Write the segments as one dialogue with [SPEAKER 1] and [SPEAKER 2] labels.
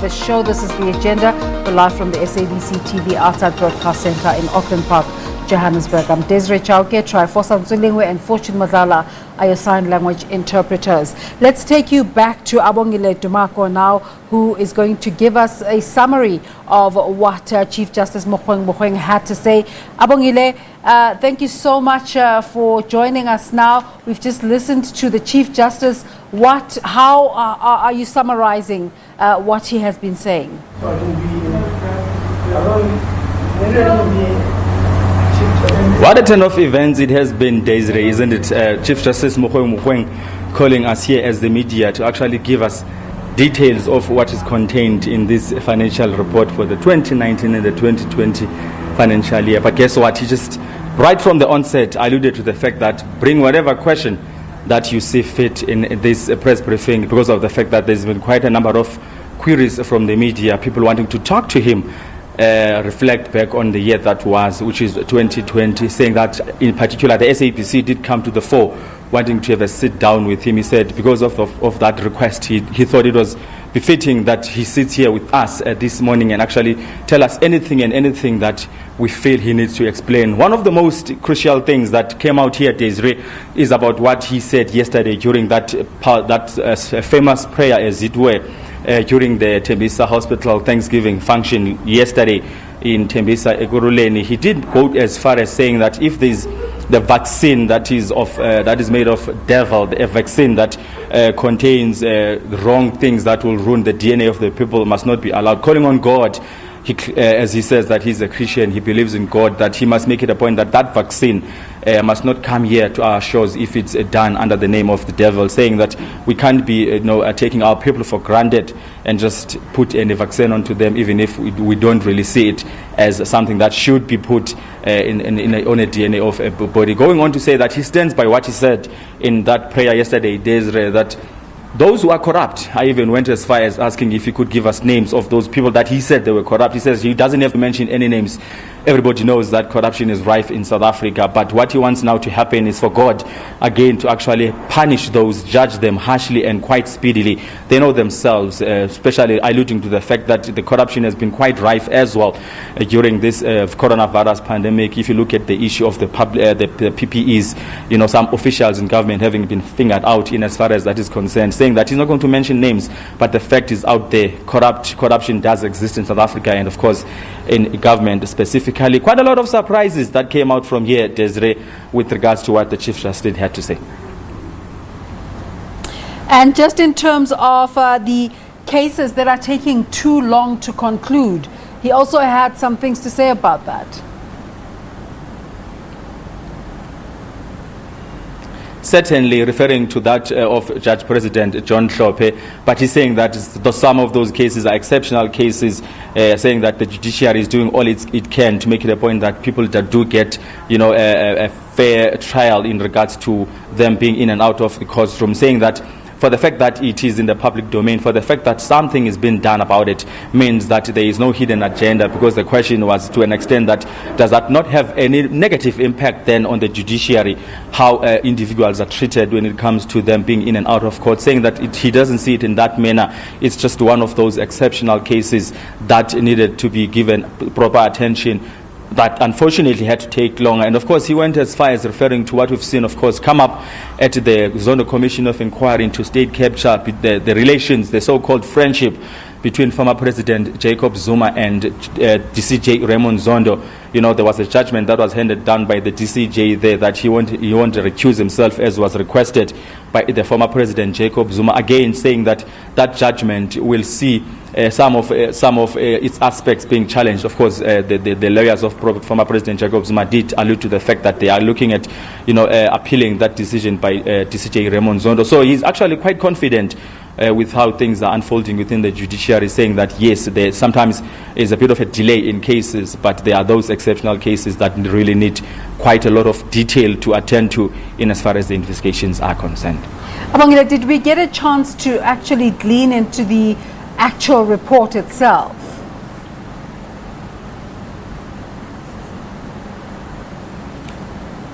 [SPEAKER 1] the show. This is The Agenda. We're live from the SABC TV Outside Broadcast Center in Auckland Park, Johannesburg. I'm Desiree Chauke, Trifosa Nzulingwe and Fortune Madala are your sign language interpreters. Let's take you back to Abongile Dumako now, who is going to give us a summary of what Chief Justice Mogoeng Mogoeng had to say. Abongile, thank you so much for joining us now. We've just listened to the Chief Justice. How are you summarizing what he has been saying?
[SPEAKER 2] What a turn of events it has been, Desiree, isn't it? Chief Justice Mogoeng Mogoeng calling us here as the media to actually give us details of what is contained in this financial report for the 2019 and the 2020 financial year. But guess what? He just, right from the onset, alluded to the fact that bring whatever question that you see fit in this press briefing, because of the fact that there's been quite a number of queries from the media, people wanting to talk to him, reflect back on the year that was, which is 2020, saying that in particular the SABC did come to the fore, wanting to have a sit down with him. He said because of that request, he thought it was befitting that he sits here with us this morning and actually tell us anything and anything that we feel he needs to explain. One of the most crucial things that came out here, Desiree, is about what he said yesterday during that famous prayer, as it were, during the Tembisa Hospital Thanksgiving function yesterday in Tembisa, Ekurhuleni. He did go as far as saying that if there's the vaccine that is made of devil, a vaccine that contains wrong things that will ruin the DNA of the people, must not be allowed. Calling on God, as he says that he's a Christian, he believes in God, that he must make it a point that that vaccine must not come here to our shores if it's done under the name of the devil, saying that we can't be taking our people for granted and just put any vaccine onto them, even if we don't really see it as something that should be put on a DNA of a body. Going on to say that he stands by what he said in that prayer yesterday, Desiree, that those who are corrupt, I even went as far as asking if he could give us names of those people that he said they were corrupt. He says he doesn't have to mention any names. Everybody knows that corruption is rife in South Africa, but what he wants now to happen is for God, again, to actually punish those, judge them harshly and quite speedily. They know themselves, especially alluding to the fact that the corruption has been quite rife as well during this coronavirus pandemic. If you look at the issue of the PPEs, some officials in government having been fingered out in as far as that is concerned, saying that he's not going to mention names, but the fact is out there. Corruption does exist in South Africa, and of course in government specifically. Quite a lot of surprises that came out from here, Desiree, with regards to what the Chief Justice had to say.
[SPEAKER 1] And just in terms of the cases that are taking too long to conclude, he also had some things to say about that.
[SPEAKER 2] Certainly referring to that of Judge President John Hlophe, but he's saying that some of those cases are exceptional cases, saying that the judiciary is doing all it can to make it a point that people that do get, a fair trial in regards to them being in and out of the courtroom, saying that for the fact that it is in the public domain, for the fact that something is being done about it, means that there is no hidden agenda, because the question was to an extent that does that not have any negative impact then on the judiciary, how individuals are treated when it comes to them being in and out of court, saying that he doesn't see it in that manner. It's just one of those exceptional cases that needed to be given proper attention, that unfortunately had to take longer. And of course he went as far as referring to what we've seen, of course, come up at the Zondo Commission of Inquiry into State Capture, the relations, the so-called friendship between former President Jacob Zuma and DCJ Raymond Zondo. There was a judgment that was handed down by the DCJ there that he won't recuse himself, as was requested by the former President Jacob Zuma, again saying that that judgment will see some of its aspects being challenged. Of course, the lawyers of former President Jacob Zuma did allude to the fact that they are looking at, appealing that decision by DCJ Raymond Zondo. So he's actually quite confident with how things are unfolding within the judiciary, saying that yes, there sometimes is a bit of a delay in cases, but there are those exceptional cases that really need quite a lot of detail to attend to in as far as the investigations are concerned.
[SPEAKER 1] Abongile, did we get a chance to actually glean into the actual report itself?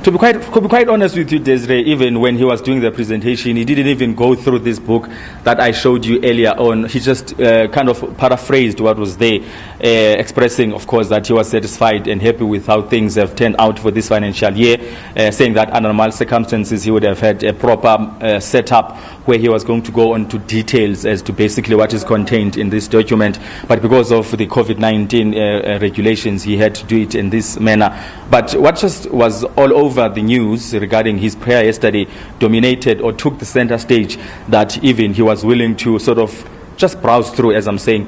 [SPEAKER 2] To be quite honest with you, Desiree, even when he was doing the presentation, he didn't even go through this book that I showed you earlier on. He just kind of paraphrased what was there, expressing, of course, that he was satisfied and happy with how things have turned out for this financial year, saying that under normal circumstances he would have had a proper setup where he was going to go on to details as to basically what is contained in this document. But because of the COVID-19 regulations, he had to do it in this manner. But what just was all over the news regarding his prayer yesterday dominated or took the center stage, that even he was willing to sort of just browse through, as I'm saying,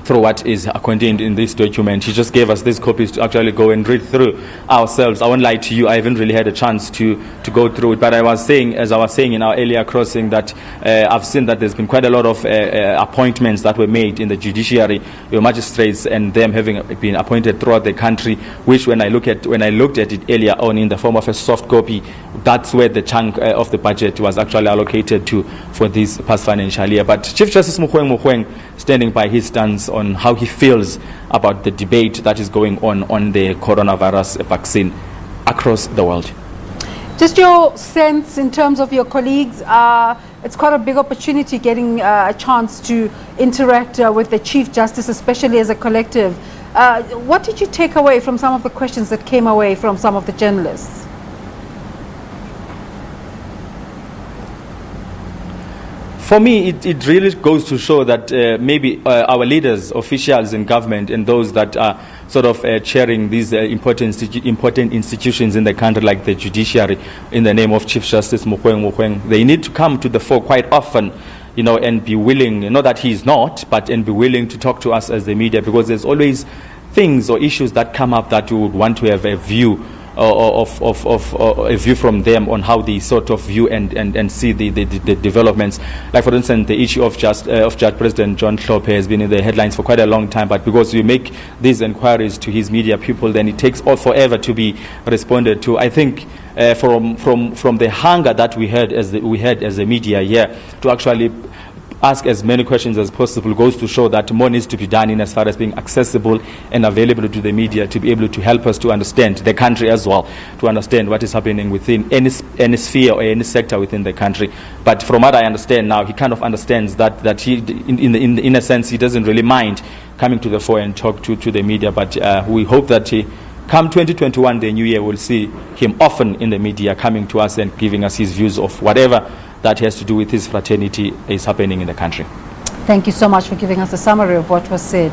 [SPEAKER 2] through what is contained in this document. He just gave us these copies to actually go and read through ourselves. I won't lie to you, I haven't really had a chance to go through it, but I was saying, as I was saying in our earlier crossing, that I've seen that there's been quite a lot of appointments that were made in the judiciary, your magistrates and them having been appointed throughout the country, which when I looked at it earlier on in the form of a soft copy, that's where the chunk of the budget was actually allocated to for this past financial year. But Chief Justice Mogoeng Mogoeng standing by his stance on how he feels about the debate that is going on the coronavirus vaccine across the world.
[SPEAKER 1] Just your sense in terms of your colleagues, it's quite a big opportunity getting a chance to interact with the Chief Justice, especially as a collective. What did you take away from some of the questions that came away from some of the journalists?
[SPEAKER 2] For me, it really goes to show that maybe our leaders, officials in government, and those that are sort of chairing these important institutions in the country, like the judiciary, in the name of Chief Justice Mogoeng Mogoeng, they need to come to the fore quite often, you know, and be willing, not that he's not, but and be willing to talk to us as the media, because there's always things or issues that come up that we would want to have a view of a view from them on how they sort of view and see the developments. Like, for instance, the issue of Judge President John Hlophe has been in the headlines for quite a long time, but because we make these inquiries to his media people, then it takes all forever to be responded to. I think from the hunger that we had as a media here to actually ask as many questions as possible goes to show that more needs to be done in as far as being accessible and available to the media to be able to help us to understand the country as well, to understand what is happening within any sphere or any sector within the country. But from what I understand now, he kind of understands that he, in a sense, he doesn't really mind coming to the fore and talk to the media. But we hope that come 2021, the new year, we'll see him often in the media coming to us and giving us his views of whatever that has to do with his fraternity is happening in the country.
[SPEAKER 1] Thank you so much for giving us a summary of what was said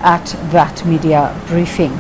[SPEAKER 1] at that media briefing.